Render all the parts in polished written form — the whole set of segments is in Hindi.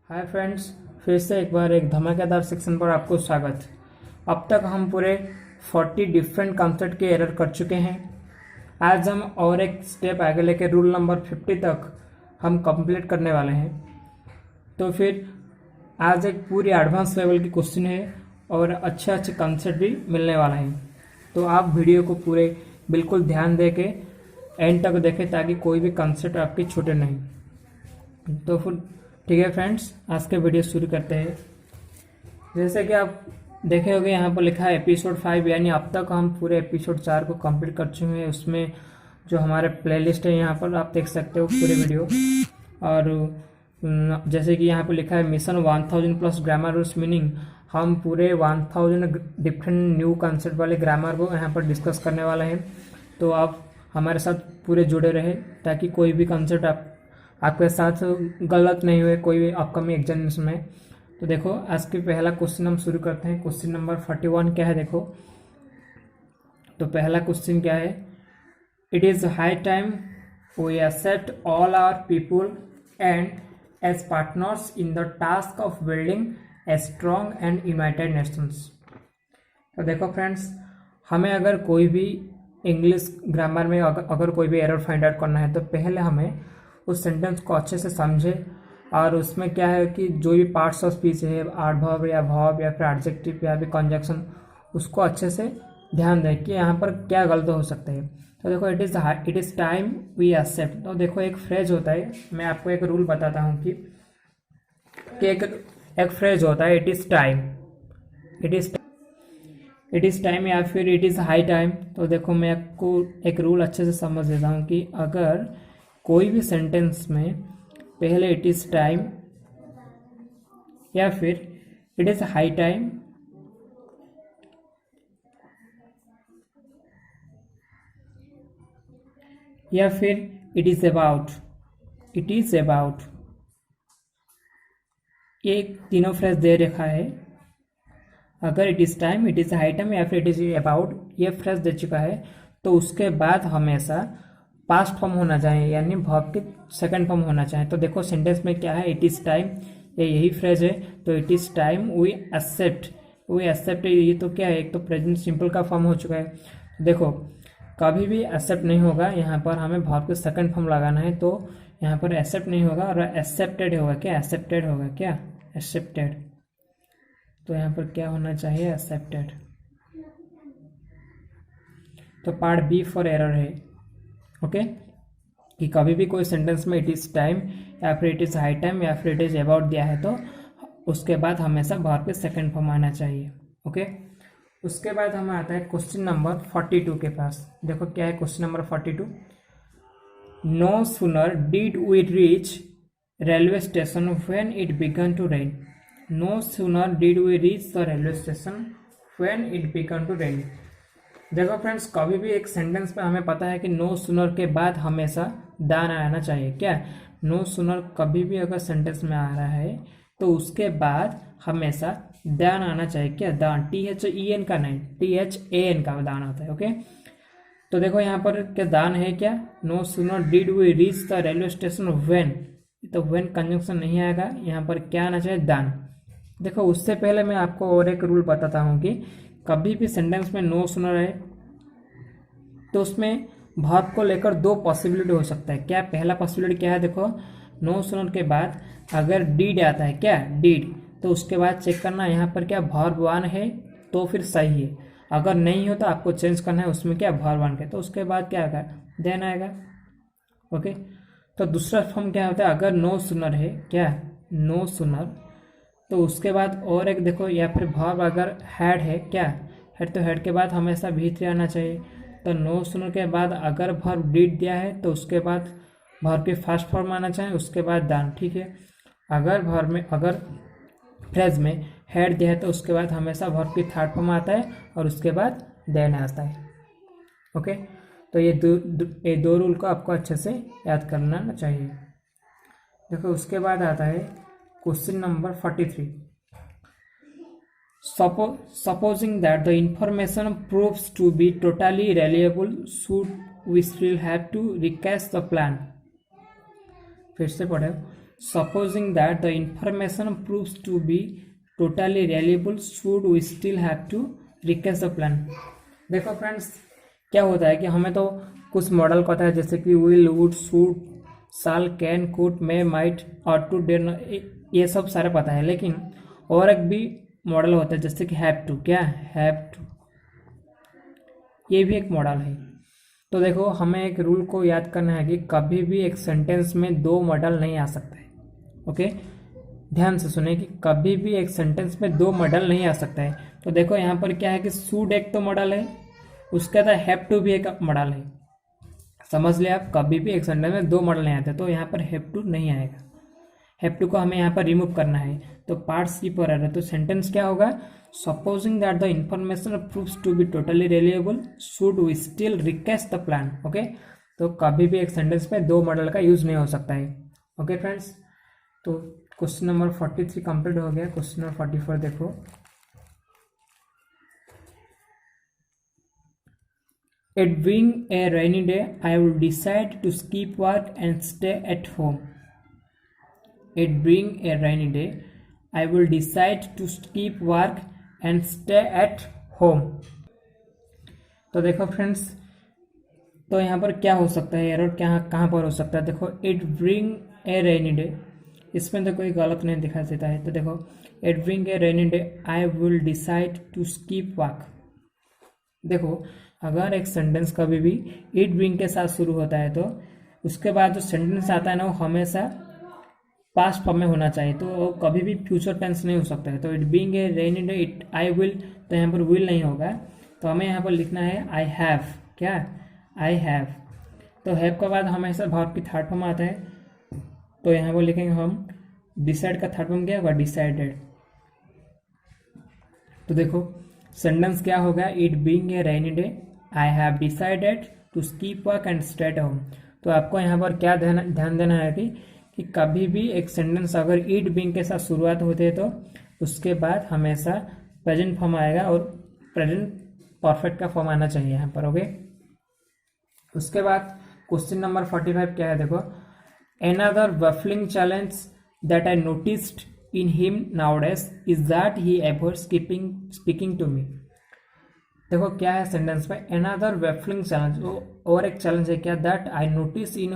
हाय फ्रेंड्स, फिर से एक बार एक धमाकेदार सेक्शन पर आपको स्वागत। अब तक हम पूरे 40 डिफरेंट कॉन्सेप्ट के एरर कर चुके हैं। आज हम और एक स्टेप आगे लेके रूल नंबर 50 तक हम कंप्लीट करने वाले हैं। तो फिर आज एक पूरी एडवांस लेवल की क्वेश्चन है और अच्छे अच्छे कॉन्सेप्ट भी मिलने वाला है। तो आप वीडियो को पूरे बिल्कुल ध्यान दे के एंड तक देखें ताकि कोई भी कॉन्सेप्ट आपकी छूटे नहीं। तो फिर ठीक है फ्रेंड्स, आज के वीडियो शुरू करते हैं। जैसे कि आप देखे होंगे यहाँ पर लिखा है एपिसोड 5, यानी अब तक हम पूरे एपिसोड 4 को कंप्लीट कर चुके हैं। उसमें जो हमारे प्लेलिस्ट है यहाँ पर आप देख सकते हो पूरे वीडियो। और जैसे कि यहाँ पर लिखा है mission 1000 plus grammar rules meaning, हम पूरे 1000 डिफरेंट न्यू कॉन्सेप्ट वाले ग्रामर को यहाँ पर डिस्कस करने वाले हैं। तो आप हमारे साथ पूरे जुड़े रहे ताकि कोई भी कॉन्सेप्ट आपके साथ गलत नहीं हुए कोई भी अपकमिंग एग्जामिनेशन में। तो देखो आज के पहला क्वेश्चन हम शुरू करते हैं। क्वेश्चन नंबर 41 क्या है देखो। तो पहला क्वेश्चन क्या है, it is high time we accept all our people and as partners in the task of building a strong and united nations. तो देखो फ्रेंड्स, हमें अगर कोई भी इंग्लिश ग्रामर में अगर कोई भी एरर फाइंड आउट करना है तो पहले हमें उस सेंटेंस को अच्छे से समझे और उसमें क्या है कि जो भी पार्ट्स ऑफ स्पीच है, एडवर्ब या वर्ब या फिर एडजेक्टिव या फिर कंजक्शन, उसको अच्छे से ध्यान दें कि यहाँ पर क्या गलत हो सकता है। तो देखो it is time we accept. तो देखो एक फ्रेज होता है, मैं आपको एक रूल बताता हूँ कि एक फ्रेज होता है इट इज़ टाइम या फिर इट इज़ हाई टाइम। तो देखो मैं आपको एक रूल अच्छे से समझ देता हूँ कि अगर कोई भी सेंटेंस में पहले इट इज़ टाइम या फिर इट इज़ हाई टाइम या फिर इट इज़ अबाउट ये तीनों फ्रेज दे रखा है। अगर it is time, it is high time या फिर इट इज़ अबाउट ये फ्रेज दे चुका है तो उसके बाद हमेशा पास्ट फॉर्म होना चाहिए, यानी वर्ब की सेकंड फॉर्म होना चाहिए। तो देखो सेंटेंस में क्या है, इट इज़ टाइम, यही फ्रेज है। तो it is time we accept ये तो क्या है, एक तो प्रेजेंट सिंपल का फॉर्म हो चुका है। तो देखो कभी भी एक्सेप्ट नहीं होगा, यहाँ पर हमें वर्ब की सेकंड फॉर्म लगाना है। तो यहाँ पर एक्सेप्ट नहीं होगा और एक्सेप्टेड होगा। क्या एक्सेप्टेड। तो यहाँ पर क्या होना चाहिए, एक्सेप्टेड। तो पार्ट बी फॉर एरर है। ओके कि कभी भी कोई सेंटेंस में इट इज़ टाइम या फिर इट इज़ हाई टाइम या फिर इट इज़ अबाउट दिया है तो उसके बाद हमेशा वर्ब के सेकंड फॉर्म आना चाहिए। ओके उसके बाद हमें आता है क्वेश्चन नंबर 42 के पास। देखो क्या है question number 42। No sooner did we reach railway station when it began to rain. No sooner did we reach the railway station when it began to rain. देखो फ्रेंड्स, कभी भी एक सेंटेंस में हमें पता है कि नो सूनर के बाद हमेशा दान आना चाहिए। क्या नो सूनर कभी भी अगर सेंटेंस में आ रहा है तो उसके बाद हमेशा दान आना चाहिए। क्या दान, THEN का नहीं, THAN का दान आता है। ओके तो देखो यहाँ पर क्या दान है, क्या no sooner did we reach the railway station when, तो व्हेन कंजंक्शन नहीं आएगा, यहाँ पर क्या आना चाहिए, दान। देखो उससे पहले मैं आपको और एक रूल बताता हूँ कि कभी भी सेंटेंस में नो सूनर है तो उसमें वर्ब को लेकर दो पॉसिबिलिटी हो सकता है। क्या पहला पॉसिबिलिटी क्या है, देखो नो सूनर के बाद अगर डीड आता है, क्या डीड, तो उसके बाद चेक करना यहाँ पर क्या वर्ब वन है तो फिर सही है। अगर नहीं हो तो आपको चेंज करना है उसमें क्या वर्ब वन के, तो उसके बाद क्या आएगा, देन आएगा। ओके तो दूसरा फॉर्म क्या होता है, अगर नो सूनर है, क्या नो सूनर, तो उसके बाद और एक देखो, या फिर वर्ब अगर हैड है, क्या हैड, तो हैड के बाद हमेशा V3 आना चाहिए। तो नो सूनर के बाद अगर वर्ब डिड दिया है तो उसके बाद वर्ब की फर्स्ट फॉर्म आना चाहिए, उसके बाद दान। ठीक है, अगर वर्ब में अगर फ्रेज में हैड दिया है तो उसके बाद हमेशा वर्ब की थर्ड फॉर्म आता है और उसके बाद देन आता है। ओके तो ये दो रूल को आपको अच्छे से याद करना चाहिए। देखो उसके बाद आता है question number 43। Supposing that the information proves to be totally reliable, should we still have to recast the plan? फिर से पढ़े, supposing that the information proves to be totally reliable should we still have to recast the plan. देखो फ्रेंड्स, क्या होता है कि हमें तो कुछ मॉडल पता है, जैसे कि will, would, should, shall, can, could, may, might और टू, डेर, ये सब सारे पता है। लेकिन और एक भी मॉडल होता है जैसे कि हैव टू। क्या हैव टू, ये भी एक मॉडल है। तो देखो, हमें एक रूल को याद करना है कि कभी भी एक सेंटेंस में दो मॉडल नहीं आ सकता है। ओके, ध्यान से सुने कि कभी भी एक सेंटेंस में दो मॉडल नहीं आ सकता है। तो देखो यहाँ पर क्या है कि शुड एक तो मॉडल है, उसके बाद हैव टू भी एक मॉडल है। समझ लिया आप, कभी भी एक सेंटेंस में दो मॉडल नहीं आते, तो यहाँ पर हैव टू नहीं आएगा। हैव टू को हमें यहाँ पर रिमूव करना है। तो पार्ट सी पर आ रहा है, तो सेंटेंस क्या होगा, supposing that the information proves to be totally reliable should we still recast the plan. Okay, तो कभी भी एक सेंटेंस में दो मॉडल का यूज नहीं हो सकता है। ओके फ्रेंड्स, तो क्वेश्चन नंबर 43 कंप्लीट हो गया। क्वेश्चन नंबर 44 देखो, It being a rainy day, I will decide to skip work and stay at home. It being a rainy day, I will decide to skip work and stay at home. तो देखो फ्रेंड्स, तो यहाँ पर क्या हो सकता है, एरर क्या कहाँ पर हो सकता है। देखो, it bring a rainy day, इसमें तो कोई गलत नहीं दिखाई देता है। तो देखो, it bring a rainy day, I will decide to skip work. देखो, अगर एक सेंटेंस कभी भी इट ब्रिंग के साथ शुरू होता है तो उसके बाद जो सेंटेंस आता है ना, वो हमेशा पास्ट फॉर्म में होना चाहिए। तो वो कभी भी फ्यूचर टेंस नहीं हो सकता है। तो it being a rainy day, it I will, तो यहाँ पर विल नहीं होगा, तो हमें यहाँ पर लिखना है आई हैव। क्या, आई हैव। तो हैव के बाद हमेशा वर्ब की थर्ड फॉर्म आता है, तो यहाँ पर लिखेंगे हम डिसाइड का थर्ड फॉर्म क्या होगा, डिसाइडेड। तो देखो, सेंटेंस क्या होगा, it being a rainy day, I have decided to skip work and stay at home. तो आपको यहाँ पर क्या ध्यान देना है कि कभी भी एक सेंटेंस अगर इट बीइंग के साथ शुरुआत होती है तो उसके बाद हमेशा प्रेजेंट फॉर्म आएगा और प्रेजेंट परफेक्ट का फॉर्म आना चाहिए यहाँ पर। ओके, उसके बाद क्वेश्चन नंबर 45 क्या है, देखो, another baffling challenge that I noticed in him nowadays is that he avoids speaking to me. देखो क्या है सेंटेंस में, another baffling challenge, और एक चैलेंज है क्या, that I notice in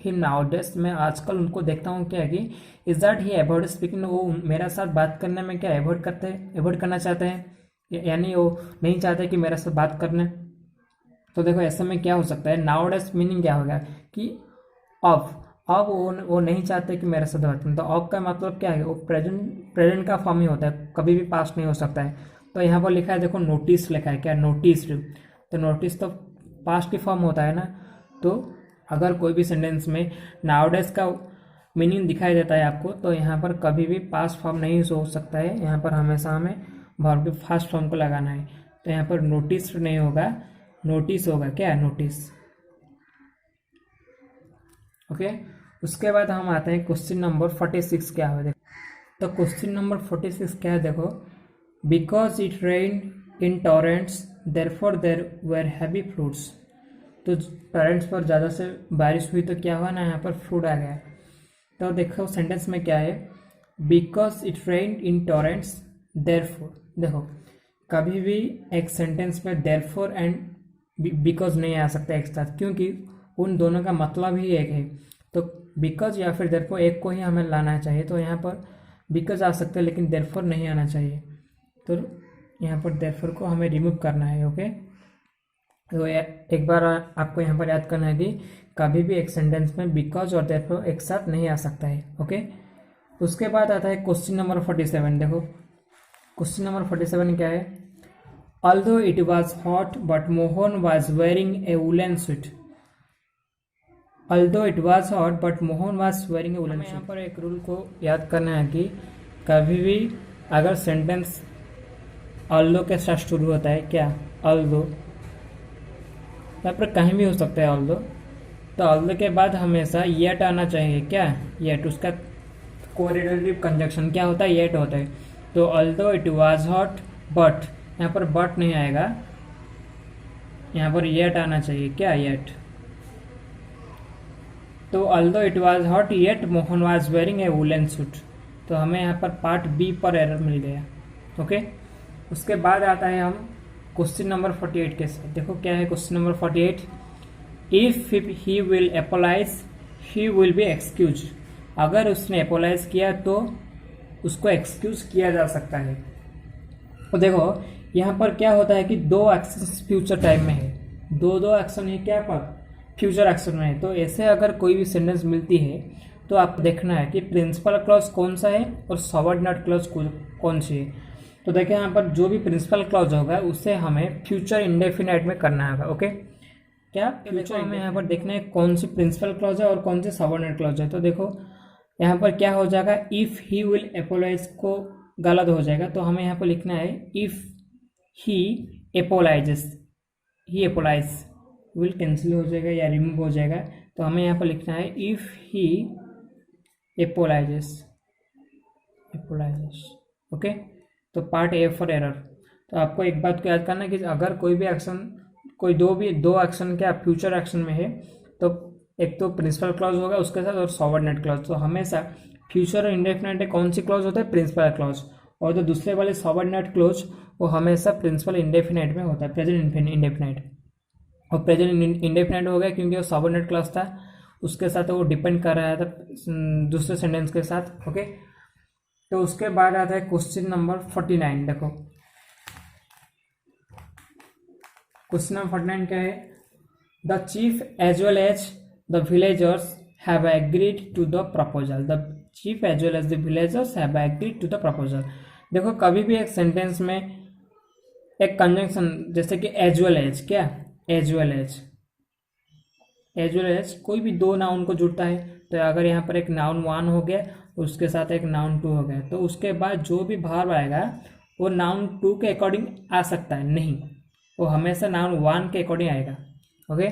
him nowadays, मैं आजकल उनको देखता हूँ क्या है कि is that he avoids speaking, वो मेरा साथ बात करने में क्या अवॉइड करना चाहते हैं, यानी वो नहीं चाहते कि मेरे साथ बात करने। तो देखो ऐसे में क्या हो सकता है, nowadays मीनिंग क्या होगा कि अब वो नहीं चाहते कि मेरे साथ बात करें। तो अब का मतलब क्या है, वो प्रेजेंट का फॉर्म ही होता है, कभी भी पास्ट नहीं हो सकता है। तो यहाँ पर लिखा है, देखो नोटिस लिखा है, क्या नोटिस। तो नोटिस तो पास्ट की फॉर्म होता है ना। तो अगर कोई भी सेंटेंस में नाउडेज का मीनिंग दिखाई देता है आपको, तो यहाँ पर कभी भी पास्ट फॉर्म नहीं हो सकता है। यहाँ पर हमेशा हमें वर्ब के फर्स्ट फॉर्म को लगाना है। तो यहाँ पर नोटिस नहीं होगा, नोटिस होगा। क्या, नोटिस। ओके, उसके बाद हम आते हैं क्वेश्चन नंबर 46 क्या है। देखो, तो क्वेश्चन नंबर 46 क्या है, देखो, because it rained in torrents therefore there were heavy floods. तो टॉरेंट्स पर ज़्यादा से बारिश हुई तो क्या हुआ ना, यहाँ पर फ्लूड आ गया। तो देखो सेंटेंस में क्या है, because it rained in torrents therefore. देखो कभी भी एक सेंटेंस में देयरफॉर एंड बिकॉज नहीं आ सकता एक साथ, क्योंकि उन दोनों का मतलब ही एक है। तो बिकॉज या फिर देयरफॉर एक को ही हमें लाना चाहिए। तो यहाँ पर बिकॉज आ सकते हैं लेकिन देयरफॉर नहीं आना चाहिए। तो यहाँ पर देयरफॉर को हमें रिमूव करना है। ओके, तो एक बार आपको यहाँ पर याद करना है कि कभी भी एक सेंटेंस में बिकॉज और देयरफॉर एक साथ नहीं आ सकता है। ओके, उसके बाद आता है क्वेश्चन नंबर 47। देखो क्वेश्चन नंबर 47 क्या है, although it was hot but Mohan was wearing A woollen suit. Although it was hot but Mohan was wearing A woollen suit. यहाँ पर एक रूल को याद करना है कि कभी भी अगर सेंटेंस ऑल्दो के साथ शुरू होता है, क्या, ऑल्दो, यहाँ पर कहीं भी हो सकता है ऑल्दो, तो ऑल्दो के बाद हमेशा येट आना चाहिए। क्या, येट, उसका कोरिलेटिव कंजक्शन क्या होता है, येट होता है। तो although it was hot but, यहाँ पर बट नहीं आएगा, यहाँ पर येट आना चाहिए। क्या, येट। तो although it was hot yet Mohan was wearing A woollen suit. तो हमें यहाँ पर पार्ट बी पर एरर मिल गया। ओके, उसके बाद आता है हम क्वेश्चन नंबर 48 के साथ। देखो क्या है question number 48, if he will apologise he will be excuse. अगर उसने अपोलाइज किया तो उसको एक्सक्यूज किया जा सकता है। तो देखो यहाँ पर क्या होता है कि दो एक्शन फ्यूचर टाइम में है, दो एक्शन है क्या पर फ्यूचर एक्शन में है। तो ऐसे अगर कोई भी सेंटेंस मिलती है तो आपको देखना है कि प्रिंसिपल क्लॉज कौन सा है और सबऑर्डिनेट क्लॉज कौन सी है। तो देखिए यहाँ पर जो भी प्रिंसिपल क्लॉज होगा उसे हमें फ्यूचर इंडेफिनाइट में करना होगा। ओके, क्या फ्यूचर हमें यहाँ पर देखना है कौन सी प्रिंसिपल क्लॉज है और कौन सी सबऑर्डिनेट क्लॉज है। तो देखो यहाँ पर क्या हो जाएगा, इफ ही विल अपोलाइज को गलत हो जाएगा, तो हमें यहाँ पर लिखना है if he apologises, he apologise will cancel हो जाएगा या रिमूव हो जाएगा। तो हमें यहाँ पर लिखना है इफ ही अपोलाइजेस। ओके, तो पार्ट ए फॉर एरर। तो आपको एक बात को याद करना है कि अगर कोई भी एक्शन, कोई दो एक्शन क्या फ्यूचर एक्शन में है तो एक तो प्रिंसिपल क्लॉज होगा उसके साथ और सबऑर्डिनेट क्लॉज। तो हमेशा फ्यूचर और इंडेफिनाइट कौन सी क्लॉज होता है, प्रिंसिपल क्लॉज, और जो दूसरे वाले सबऑर्डिनेट क्लॉज वो हमेशा प्रिंसिपल इंडेफिनाइट में होता है, प्रेजेंट इंडेफिनाइट। और प्रेजेंट इंडेफिनाइट हो गया क्योंकि वो सबऑर्डिनेट क्लॉज था, उसके साथ वो डिपेंड कर रहा था दूसरे सेंटेंस के साथ। ओके, तो उसके बाद आता है क्वेश्चन नंबर 49। देखो क्वेश्चन नंबर 49 क्या है, the chief as well as the villagers have agreed to the proposal. The chief as well as the villagers have agreed to the proposal. देखो कभी भी एक सेंटेंस में एक कंजंक्शन जैसे कि एज वेल एज, क्या एज वेल एज कोई भी दो नाउन को जुड़ता है। तो अगर यहाँ पर एक नाउन 1 हो गया उसके साथ एक नाउन 2 हो गया, तो उसके बाद जो भी भाव आएगा वो नाउन 2 के अकॉर्डिंग आ सकता है, नहीं, वो हमेशा नाउन 1 के अकॉर्डिंग आएगा। ओके,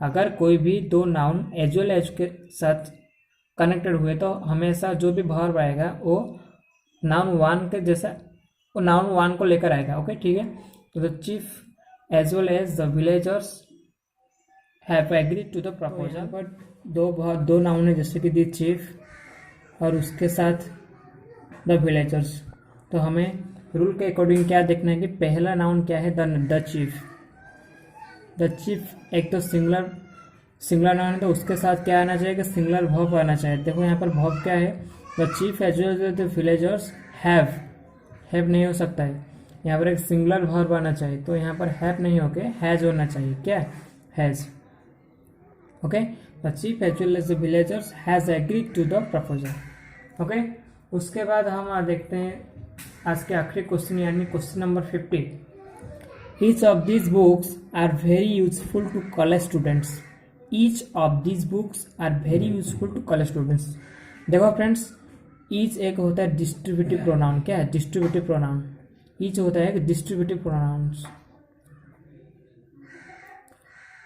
अगर कोई भी दो नाउन एज वेल एज के साथ कनेक्टेड हुए तो हमेशा जो भी भाव आएगा वो नाउन 1 के जैसा, वो नाउन 1 को लेकर आएगा। ओके, ठीक है। तो the chief as well as the villagers have agreed to the proposal. But दो नाउन है जैसे कि द चीफ और उसके साथ द विलेजर्स। तो हमें रूल के अकॉर्डिंग क्या देखना है कि पहला नाउन क्या है, द चीफ। द चीफ एक तो सिंगुलर नाउन है तो उसके साथ क्या आना चाहिए कि सिंगुलर वर्ब आना चाहिए। देखो यहाँ पर वर्ब क्या है, the chief as well as the villagers have नहीं हो सकता है, यहाँ पर एक सिंगुलर वर्ब आना चाहिए। तो यहाँ पर हैव नहीं होके हैज होना चाहिए, क्या has. Okay, the chief as well as the villagers has agreed to the proposal. Okay, उसके बाद हम देखते हैं आज के आखिरी क्वेश्चन यानी question number 50। Each of these books are very useful to college students. Each of these books are very useful to college students. देखो फ्रेंड्स, ईच एक होता है डिस्ट्रीब्यूटिव प्रोनाउन, क्या है डिस्ट्रीब्यूटिव प्रोनाउन। ईच होता है एक डिस्ट्रीब्यूटिव प्रोनाउंस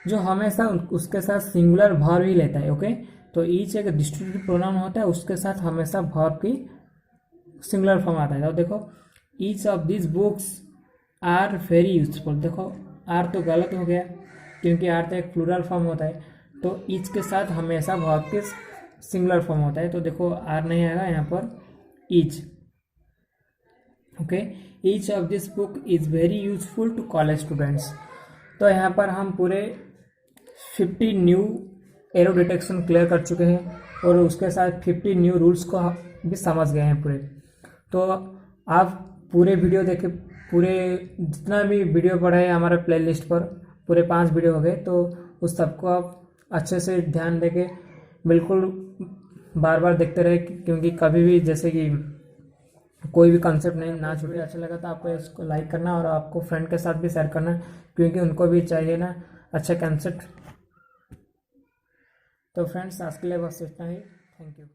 जो हमेशा उसके साथ सिंगुलर वर्ब ही लेता है। ओके, तो ईच एक डिस्ट्रीब्यूटिव प्रोनाउन होता है, उसके साथ हमेशा वर्ब की सिंगुलर फॉर्म आता है। तो देखो each of this books are very useful. देखो आर तो गलत हो गया क्योंकि आर तो एक प्लूरल फॉर्म होता है, तो ईच के साथ हमेशा वर्ब की सिंगुलर फॉर्म होता है। तो देखो आर नहीं आएगा यहाँ पर, each. Okay, each of this book is very useful to college students. तो यहाँ पर हम पूरे 50 न्यू एरो डिटेक्शन क्लियर कर चुके हैं और उसके साथ 50 न्यू रूल्स को भी समझ गए हैं पूरे। तो आप पूरे वीडियो देखे, पूरे जितना भी वीडियो पड़ा है हमारे प्लेलिस्ट पर, पूरे 5 वीडियो हो गए, तो उस सबको आप अच्छे से ध्यान देके बिल्कुल बार बार देखते रहे, क्योंकि कभी भी जैसे कि कोई भी कॉन्सेप्ट नहीं ना छूटे। अच्छा लगा तो आपको इसको लाइक करना और आपको फ्रेंड के साथ भी शेयर करना, क्योंकि उनको भी चाहिए ना अच्छा कॉन्सेप्ट। तो फ्रेंड्स आज के लिए बस इतना ही, थैंक यू।